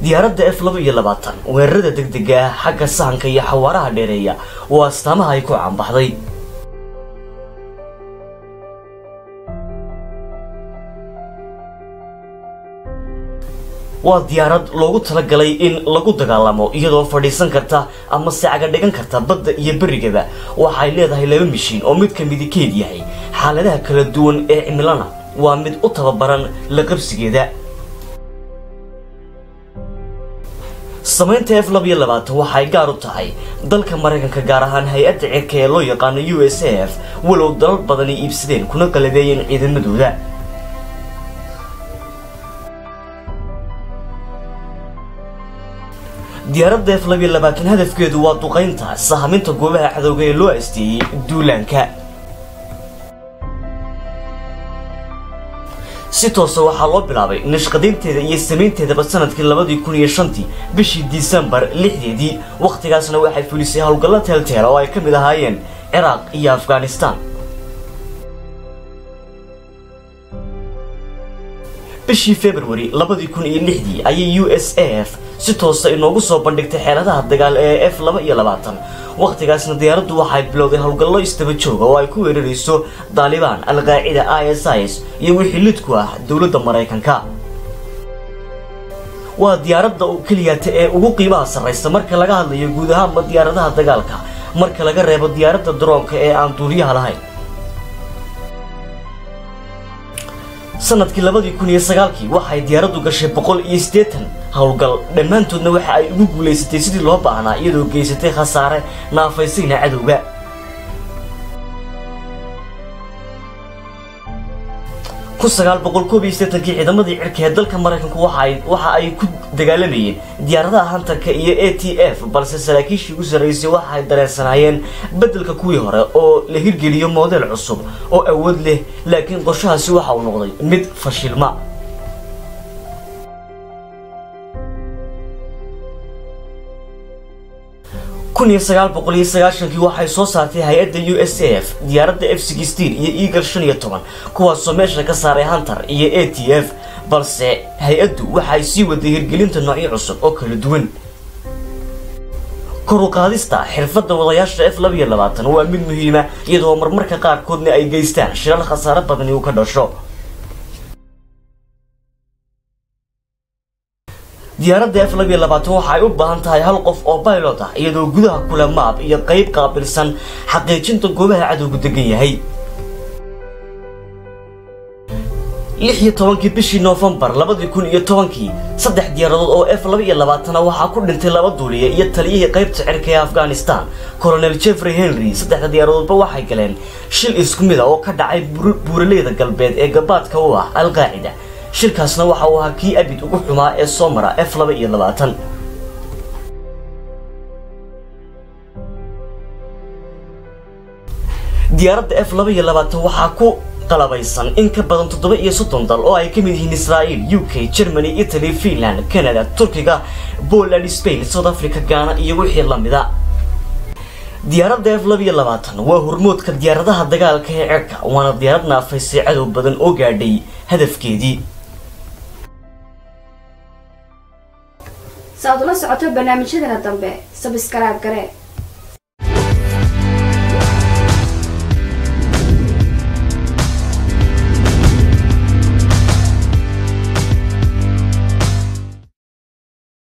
Diyarada F22 weerarada degdega ah xagga sahanka iyo xawaaraha dheereeya waa astaamaha ay ku caanbaxday. waa diyaarad loogu talagalay in lagu dagaalamo iyadoo fadhiisan karta ama saaga dhigan karta badda iyo berigaba. waxay leedahay laba mishiin oo mid ka mid yahay xaaladaha kala duwan ee cimilada waa mid u tababaran la qabsigeeda. samaynta F22 waxay gaar u tahay dalka Mareykanka gaar ahaan hay'adda cirka ee loo yaqaan USAF walow dalal badan ay iibsadeen kuna qalabeeyeen ciidamadooda. Diyarada F22 hadafkeedu waa duqeynta sahaminta goobaha cadawga ee loo asteeyay duulaanka. si toos ah waxaa loo bilaabay nashqadeynteeda iyo sameynteeda sanadkii 2005 bishii December 6deedii. waqtigaasna waxay fulisay hawlgallada teel oo ay ka mid ahaayeen Iraq iyo Afghanistan. bishii February 2006 ayay USAF si toos ah inoogu soo bandhigtay xeeladaha dagaal ee F22. waqtigaasna diyaaraddu waxay bilowday hawlgallo istaba joog oo ay ku weerarayso Taliban, Al-Qaacida, ISIS iyo wixii lidku ah dawladda Mareykanka. waa diyaaradda kaliya ee ugu qiimaha sareysa marka laga hadlayo guud ahaan diyaaradaha dagaalka marka laga reebo diyaaradda droonka ee aan duuliyaha lahayn. sanadkii 2009 waxay diyaaraddu gashay 180 hawlgal dhamaantoodna waxa ay ugu guuleysatay sidii loo baahnaa iyadoo geysatay khasaare naafaysiina cadawga. ku 981 ciidamadii cirka ee dalka Mareykanka waxa ay ku dagaalamayeen diyaaradaha hantarka iyo ATF balse saraakiishii ugu sareysay waxay dareensanaayeen bedelka kuwii hore oo la hirgeliyo model cusub oo awood leh laakiin qorshahaasi waxa uu noqday mid fashilma. 1990 waxay soo saartay hay'adda USAF diyarada F22 iyo Eagle 15 kuwaas oo meesha ka saaray Hunter iyo ATF balse hay'addu waxay sii waday hirgelinta noocyo cusub oo kala duwan. kor u qaadista xirfadda wadayaasha F22 waa mid muhiim ah iyadoo marmarka qaarkoodna ay geystaan shilal khasaare badan oo ka dhasho. diyarada F22 waxay u baahan tahay hal qof oo pilot ah iyadoo gudaha kula maab iyo qayb qaabilsan xaqiijinta goobaha cadawgu degan yahay. 16 bishii November 2010 saddex diyaaradood oo F22 waxa ku dhintay laba duuliye iyo taliyihii qaybta cirka ee Afghanistan Colonel Jeffrey Henry. saddex diyaaradoodba waxay galeen shil isku mid ah oo ka dhacay buuraleyda galbeed ee gabaadka u ah Al-Qaacida. shilkaasna waxa uu ahaa kii abid ugu xumaa ee soo mara F22. diyarada F22 waxa ku qalabaysan in ka badan 37 dal oo ay ka mid yihiin Israel, UK, Germany, Italy, Finland, Canada, Turkiga, Poland, Spain, South Africa, Ghana iyo wixii la mid ah. diyarada F22 waa hormoodka diyaaradaha dagaalka ee cirka waana diyaarad naafaysay cadow badan oo gaadhay hadafkeedii. saad ula socoto barnaamijyada dambe subscribe garee.